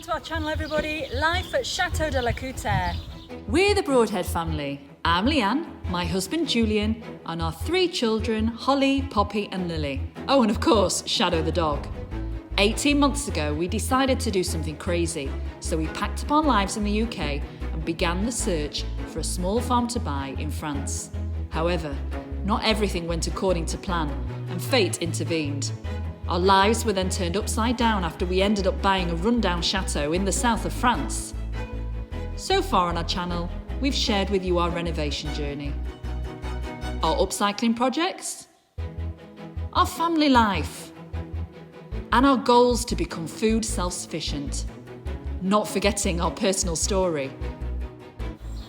to our channel, everybody. Live at Chateau de la Coutere. We're the Broadhead family. I'm Leanne, my husband Julian, and our 3 children, Holly, Poppy and Lily. Oh, and of course, Shadow the dog. 18 months ago, we decided to do something crazy, so we packed up our lives in the UK and began the search for a small farm to buy in France. However, not everything went according to plan, and fate intervened. Our lives were then turned upside down after we ended up buying a rundown chateau in the south of France. So far on our channel, we've shared with you our renovation journey, our upcycling projects, our family life, and our goals to become food self-sufficient, not forgetting our personal story.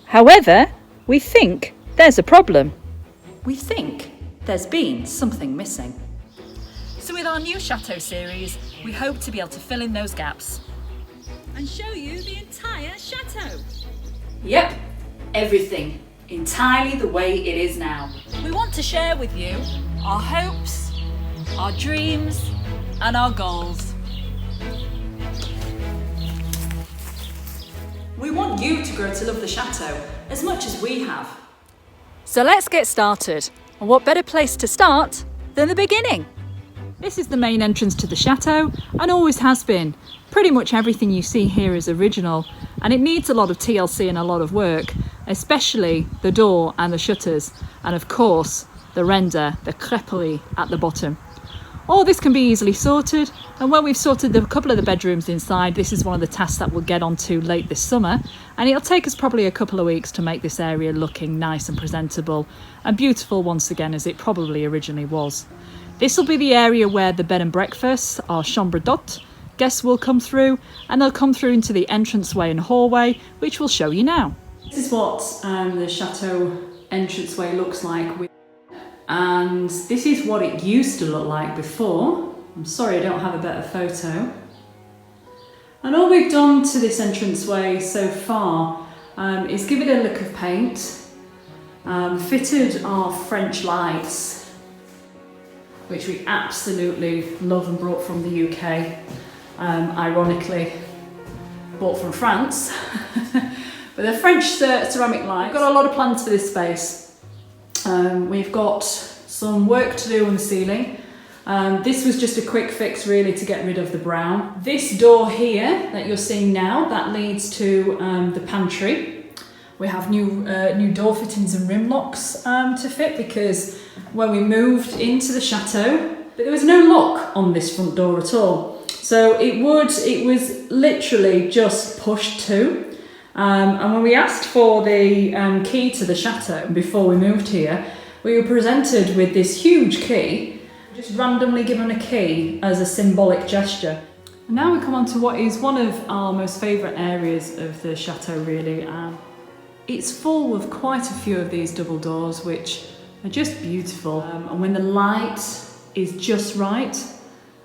However, we think there's a problem. We think there's been something missing. So with our new Chateau series, we hope to be able to fill in those gaps and show you the entire chateau. Yep, everything entirely the way it is now. We want to share with you our hopes, our dreams, and our goals. We want you to grow to love the chateau as much as we have. So let's get started. And what better place to start than the beginning? This is the main entrance to the chateau and always has been. Pretty much everything you see here is original, and it needs a lot of TLC and a lot of work, especially the door and the shutters, and of course the render, the creperie at the bottom. All this can be easily sorted, and when we've sorted a couple of the bedrooms inside, this is one of the tasks that we'll get onto late this summer, and it'll take us probably a couple of weeks to make this area looking nice and presentable and beautiful once again, as it probably originally was. This will be the area where the bed and breakfast, our chambre d'hôte, guests will come through, and they'll come through into the entranceway and hallway, which we'll show you now. This is what the chateau entranceway looks like, and this is what it used to look like before. I'm sorry I don't have a better photo. And all we've done to this entranceway so far is give it a lick of paint, fitted our French lights, which we absolutely love and brought from the UK. Ironically, bought from France. But they're French ceramic lights. We've got a lot of plans for this space. We've got some work to do on the ceiling. This was just a quick fix really to get rid of the brown. This door here that you're seeing now, that leads to the pantry. We have new door fittings and rim locks to fit, because when we moved into the chateau, there was no lock on this front door at all. So it was literally just pushed to. And when we asked for the key to the chateau before we moved here, we were presented with this huge key, just randomly given a key as a symbolic gesture. And now we come on to what is one of our most favourite areas of the chateau really. It's full of quite a few of these double doors, which are just beautiful. And when the light is just right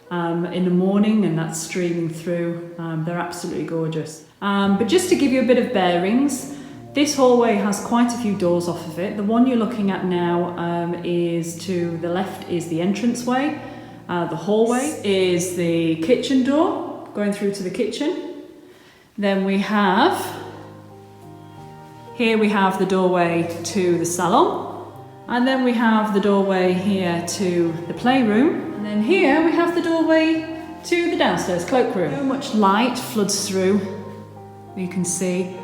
in the morning and that's streaming through, they're absolutely gorgeous. But just to give you a bit of bearings, this hallway has quite a few doors off of it. The one you're looking at now is to the left is the entranceway. The hallway is the kitchen door, going through to the kitchen. Then here we have the doorway to the salon. And then we have the doorway here to the playroom. And then here we have the doorway to the downstairs cloakroom. So much light floods through, you can see,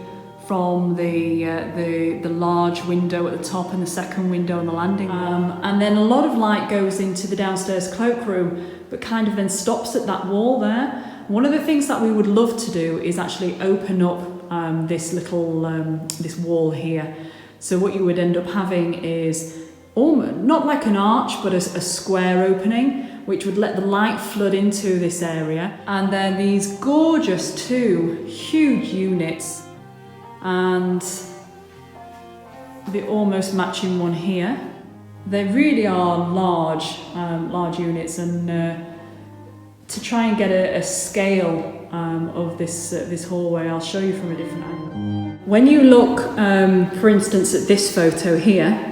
from the large window at the top and the second window on the landing. And then a lot of light goes into the downstairs cloakroom, but kind of then stops at that wall there. One of the things that we would love to do is actually open up this little this wall here. So what you would end up having is almost not like an arch, but a square opening, which would let the light flood into this area. And then these gorgeous 2 huge units, and the almost matching one here. They really are large units, and to try and get a scale of this hallway, I'll show you from a different angle. When you look, for instance, at this photo here,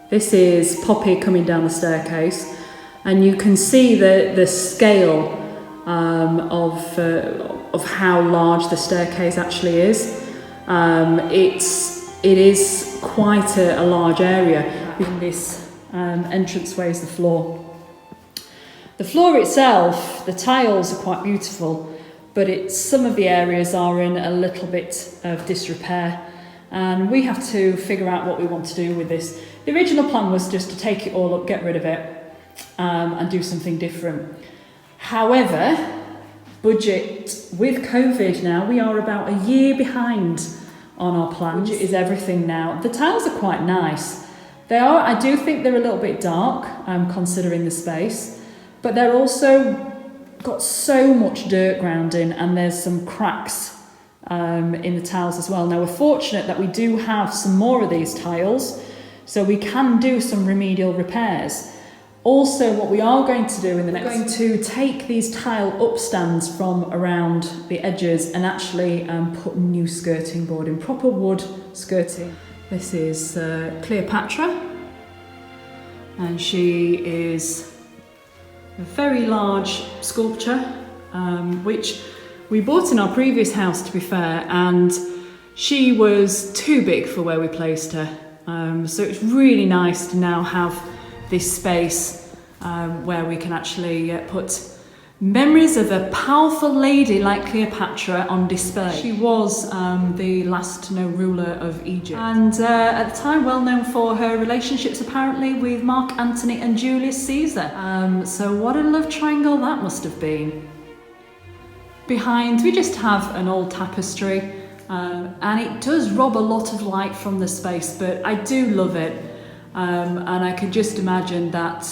this is Poppy coming down the staircase, and you can see the scale of how large the staircase actually is. It is quite a large area. In this entranceway is the floor. The floor itself, the tiles are quite beautiful, but some of the areas are in a little bit of disrepair, and we have to figure out what we want to do with this. The original plan was just to take it all up, get rid of it, and do something different. However, budget, with COVID now, we are about a year behind on our plans. Budget is everything now. The tiles are quite nice. I do think they're a little bit dark, considering the space, but they're also got so much dirt grounding, and there's some cracks in the tiles as well. Now, we're fortunate that we do have some more of these tiles, so we can do some remedial repairs. Also, what we are going to do we're going to take these tile upstands from around the edges and actually put new skirting board in, proper wood skirting. This is Cleopatra, and she is a very large sculpture, which we bought in our previous house, to be fair, and she was too big for where we placed her. So it's really nice to now have this space where we can actually put memories of a powerful lady like Cleopatra on display. She was the last known ruler of Egypt, and at the time well known for her relationships apparently with Mark Antony and Julius Caesar. So what a love triangle that must have been. Behind we just have an old tapestry, and it does rob a lot of light from the space, but I do love it, and I could just imagine that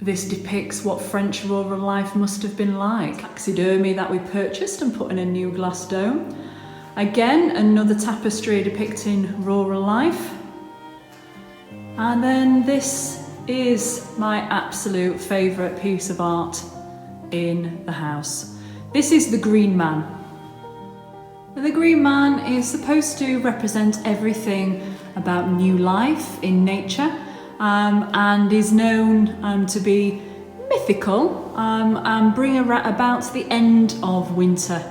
this depicts what French rural life must have been like. Taxidermy that we purchased and put in a new glass dome. Again, another tapestry depicting rural life. And then this is my absolute favourite piece of art in the house. This is the Green Man. The Green Man is supposed to represent everything about new life in nature, and is known to be mythical and bring about the end of winter.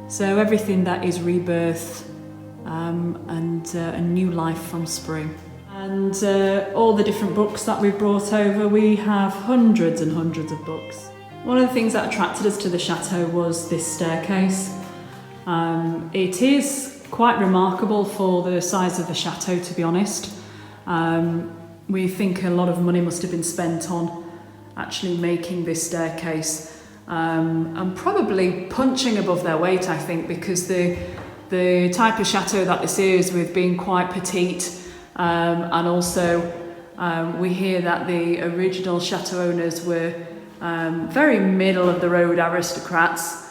So everything that is rebirth and a new life from spring. And all the different books that we've brought over, we have hundreds and hundreds of books. One of the things that attracted us to the chateau was this staircase. It is quite remarkable for the size of the chateau, to be honest. We think a lot of money must have been spent on actually making this staircase, and probably punching above their weight, I think, because the type of chateau that this is, with being quite petite, and also we hear that the original chateau owners were very middle of the road aristocrats.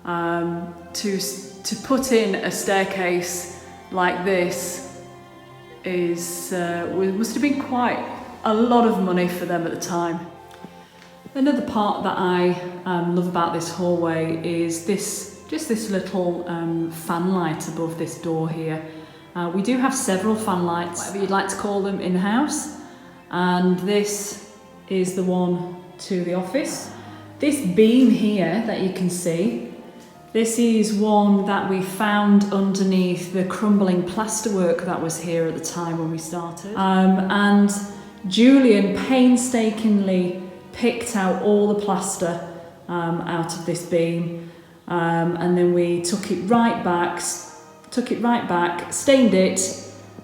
To put in a staircase like this must have been quite a lot of money for them at the time. Another part that I love about this hallway is this little fan light above this door here. We do have several fan lights, whatever you'd like to call them, in the house, and this is the one to the office. This beam here that you can see, this is one that we found underneath the crumbling plasterwork that was here at the time when we started. And Julian painstakingly picked out all the plaster out of this beam, and then we took it right back, stained it,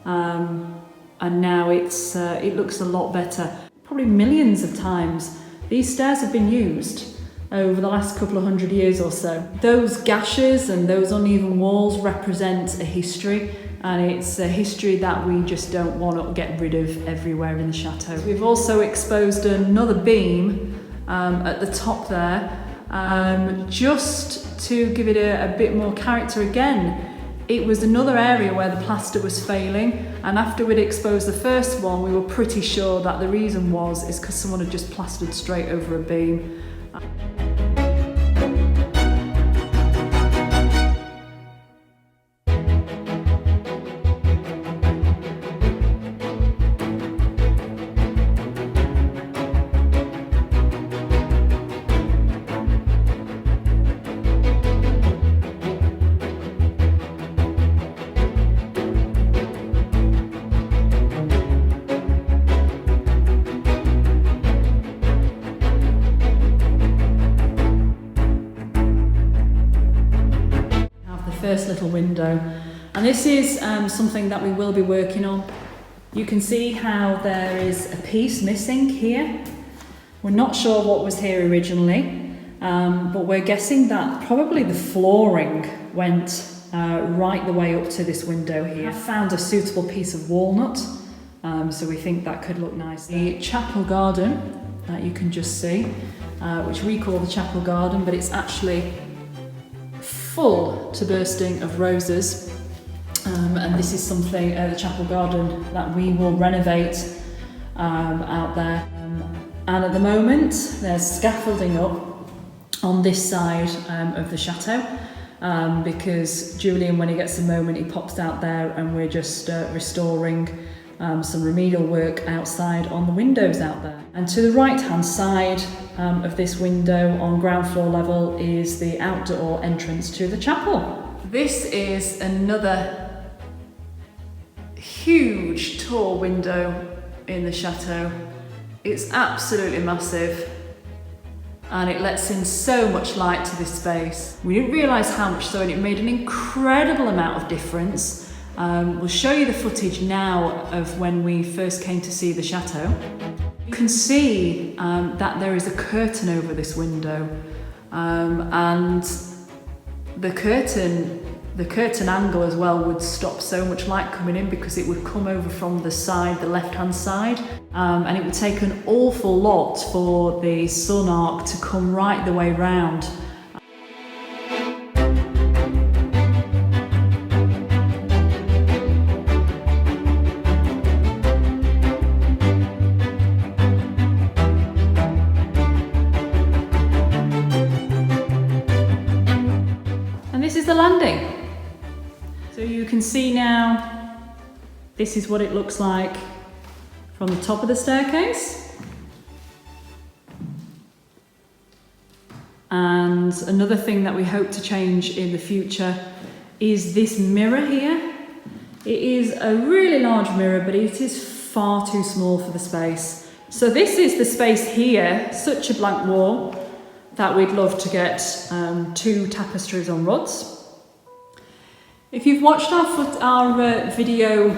and now it looks a lot better. Probably millions of times these stairs have been used over the last couple of hundred years or so. Those gashes and those uneven walls represent a history, and it's a history that we just don't want to get rid of everywhere in the chateau. We've also exposed another beam at the top there, just to give it a bit more character again. It was another area where the plaster was failing, and after we'd exposed the first one, we were pretty sure that the reason is because someone had just plastered straight over a beam. first little window. And this is something that we will be working on. You can see how there is a piece missing here. We're not sure what was here originally, but we're guessing that probably the flooring went right the way up to this window here. I found a suitable piece of walnut, so we think that could look nice. The chapel garden that you can just see, which we call the chapel garden, but it's actually full to bursting of roses. And this is something, the chapel garden, that we will renovate out there. And at the moment, there's scaffolding up on this side of the chateau, because Julian, when he gets a moment, he pops out there, and we're just restoring some remedial work outside on the windows out there. And to the right hand side of this window on ground floor level is the outdoor entrance to the chapel. This is another huge tall window in the chateau. It's absolutely massive, and it lets in so much light to this space. We didn't realise how much so, and it made an incredible amount of difference. We'll show you the footage now of when we first came to see the chateau. You can see that there is a curtain over this window, and the curtain angle as well would stop so much light coming in, because it would come over from the side, the left-hand side, and it would take an awful lot for the sun arc to come right the way round. And this is the landing. So you can see now, this is what it looks like from the top of the staircase. And another thing that we hope to change in the future is this mirror here. It is a really large mirror, but it is far too small for the space. So this is the space here, such a blank wall, that we'd love to get 2 tapestries on rods. If you've watched our video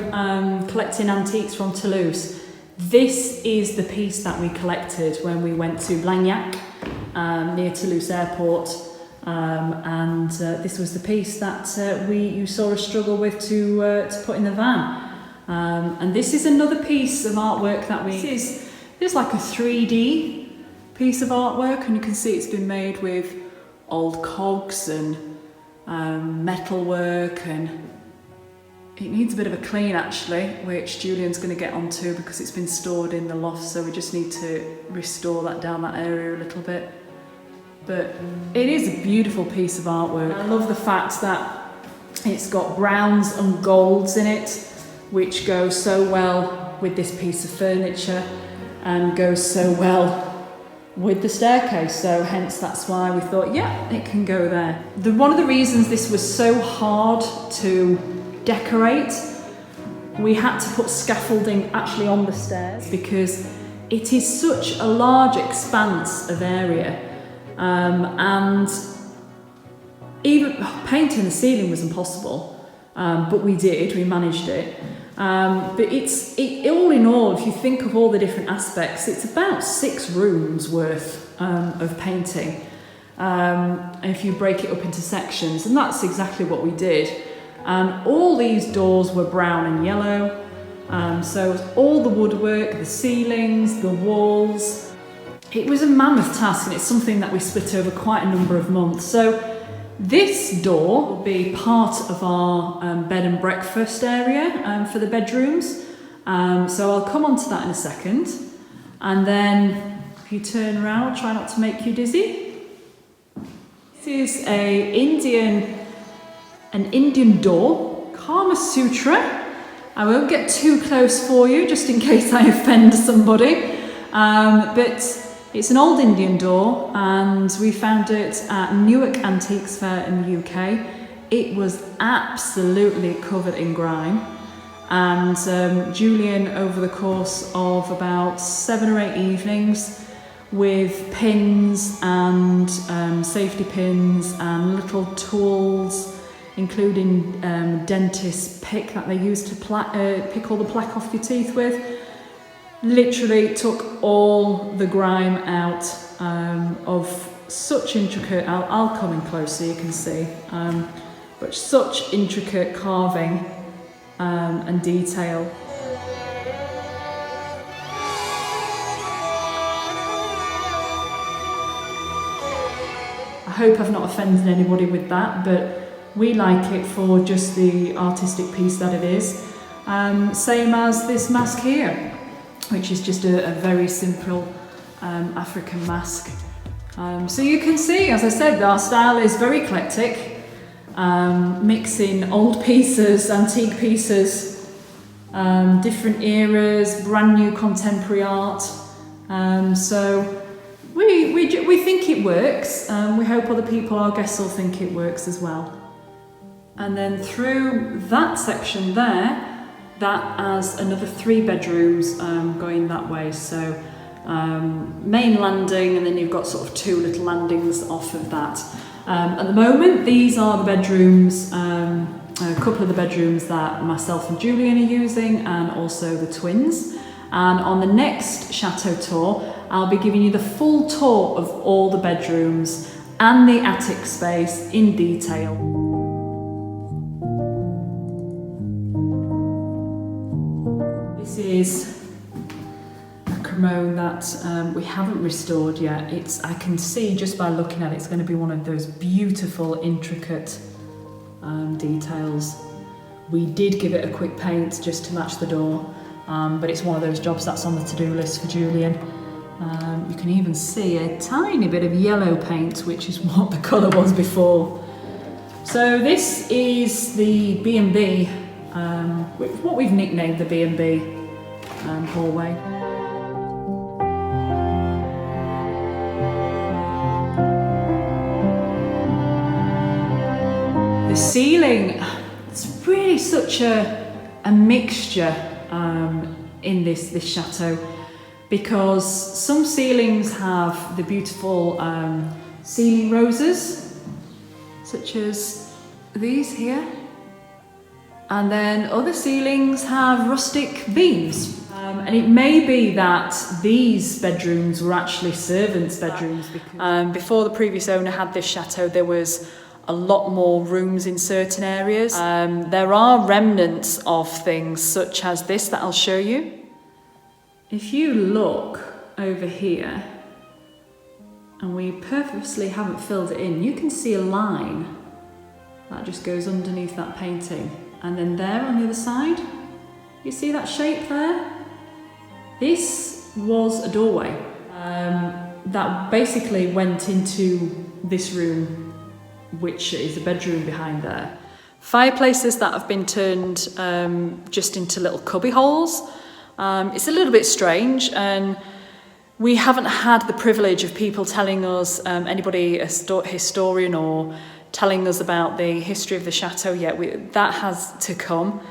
collecting antiques from Toulouse, this is the piece that we collected when we went to Blagnac, near Toulouse Airport, and this was the piece that you saw us struggle with to put in the van. And this is another piece of artwork that this is like a 3D piece of artwork, and you can see it's been made with old cogs and metal work, and it needs a bit of a clean actually, which Julian's going to get onto because it's been stored in the loft, so we just need to restore that down that area a little bit. But it is a beautiful piece of artwork. I love the fact that it's got browns and golds in it, which go so well with this piece of furniture and goes so well with the staircase, so hence that's why we thought, yeah, it can go there. One of the reasons this was so hard to decorate, we had to put scaffolding actually on the stairs, because it is such a large expanse of area, and even painting the ceiling was impossible, but we managed it. But all in all, if you think of all the different aspects, it's about 6 rooms worth of painting, if you break it up into sections, and that's exactly what we did. And all these doors were brown and yellow, so all the woodwork, the ceilings, the walls, it was a mammoth task, and it's something that we split over quite a number of months. So this door will be part of our bed and breakfast area for the bedrooms. So I'll come on to that in a second. And then if you turn around, I'll try not to make you dizzy. This is an Indian door, Kama Sutra. I won't get too close for you, just in case I offend somebody. But it's an old Indian door, and we found it at Newark Antiques Fair in the UK. It was absolutely covered in grime, and Julian, over the course of about 7 or 8 evenings, with pins and safety pins and little tools, including dentist's pick that they use to pick all the plaque off your teeth with. Literally took all the grime out of such intricate, I'll come in close so you can see, but such intricate carving and detail. I hope I've not offended anybody with that, but we like it for just the artistic piece that it is. Same as this mask here, which is just a very simple African mask. So you can see, as I said, our style is very eclectic, mixing old pieces, antique pieces, different eras, brand new contemporary art. So we think it works. We hope other people, our guests, will think it works as well. And then through that section there, that has another 3 bedrooms going that way. So main landing, and then you've got sort of 2 little landings off of that. At the moment, these are the bedrooms, a couple of the bedrooms that myself and Julian are using, and also the twins. And on the next Chateau tour, I'll be giving you the full tour of all the bedrooms and the attic space in detail. This is a Cremone that we haven't restored yet. I can see just by looking at it, it's going to be one of those beautiful, intricate details. We did give it a quick paint just to match the door, but it's one of those jobs that's on the to-do list for Julian. You can even see a tiny bit of yellow paint, which is what the colour was before. So this is the B&B, what we've nicknamed the B&B hallway. The ceiling, it's really such a mixture in this chateau, because some ceilings have the beautiful ceiling roses, such as these here, and then other ceilings have rustic beams. And it may be that these bedrooms were actually servants' bedrooms. Because before the previous owner had this chateau, there was a lot more rooms in certain areas. There are remnants of things such as this that I'll show you. If you look over here, and we purposely haven't filled it in, you can see a line that just goes underneath that painting. And then there on the other side, you see that shape there? This was a doorway that basically went into this room, which is a bedroom behind there. Fireplaces that have been turned just into little cubby holes. It's a little bit strange, and we haven't had the privilege of people telling us, anybody, a historian, or telling us about the history of the chateau yet. That has to come,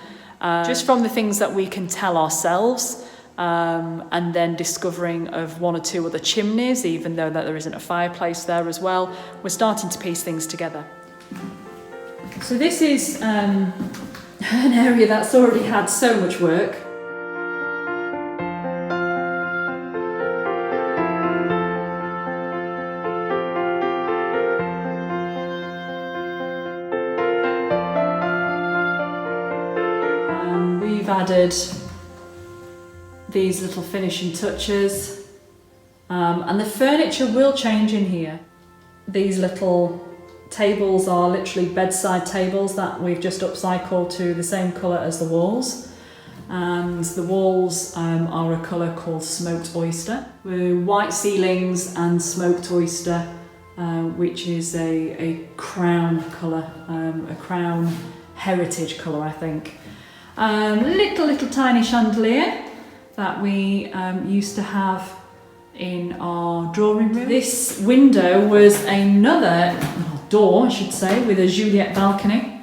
just from the things that we can tell ourselves, and then discovering of 1 or 2 other chimneys, even though that there isn't a fireplace there as well. We're starting to piece things together. So this is an area that's already had so much work. We've added these little finishing touches, and the furniture will change in here. These little tables are literally bedside tables that we've just upcycled to the same colour as the walls, and the walls are a colour called smoked oyster, with white ceilings and smoked oyster, which is a crown colour, a crown heritage colour, I think. Little tiny chandelier that we used to have in our drawing room. This window was another door, I should say, with a Juliet balcony.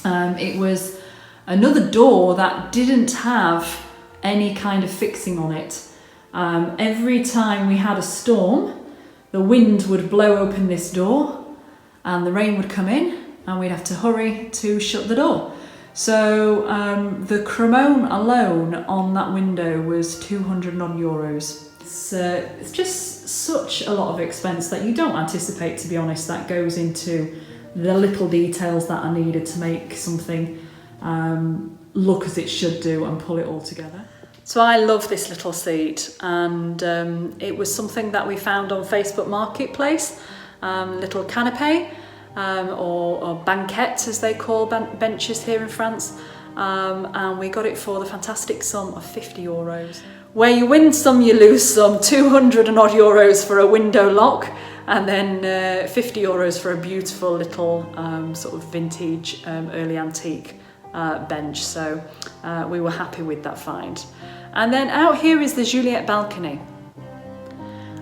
It was another door that didn't have any kind of fixing on it. Every time we had a storm, the wind would blow open this door and the rain would come in, and we'd have to hurry to shut the door. So the cremone alone on that window was 200 odd euros. It's just such a lot of expense that you don't anticipate, to be honest, that goes into the little details that are needed to make something look as it should do and pull it all together. So I love this little seat, and it was something that we found on Facebook Marketplace, little canapé or banquettes as they call benches here in France, and we got it for the fantastic sum of 50 euros. Where you win some, you lose some. 200 and odd euros for a window lock, and then 50 euros for a beautiful little sort of vintage early antique bench. So we were happy with that find. And then out here is the Juliet balcony,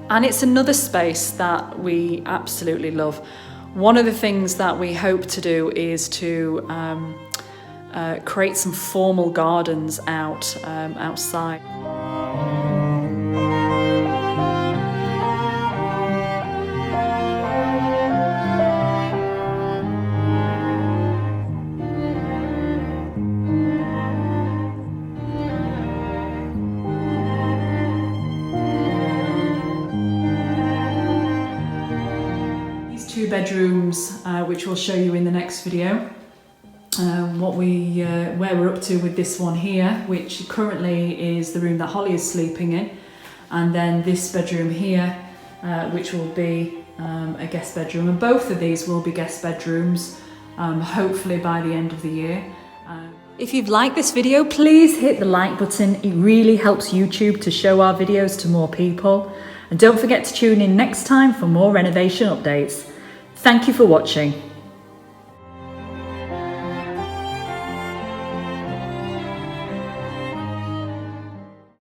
and it's another space that we absolutely love. One of the things that we hope to do is to create some formal gardens outside. Two bedrooms, which we'll show you in the next video. Where we're up to with this one here, which currently is the room that Holly is sleeping in, and then this bedroom here, which will be a guest bedroom, and both of these will be guest bedrooms, hopefully by the end of the year. If you've liked this video, please hit the like button. It really helps YouTube to show our videos to more people. And don't forget to tune in next time for more renovation updates. Thank you for watching.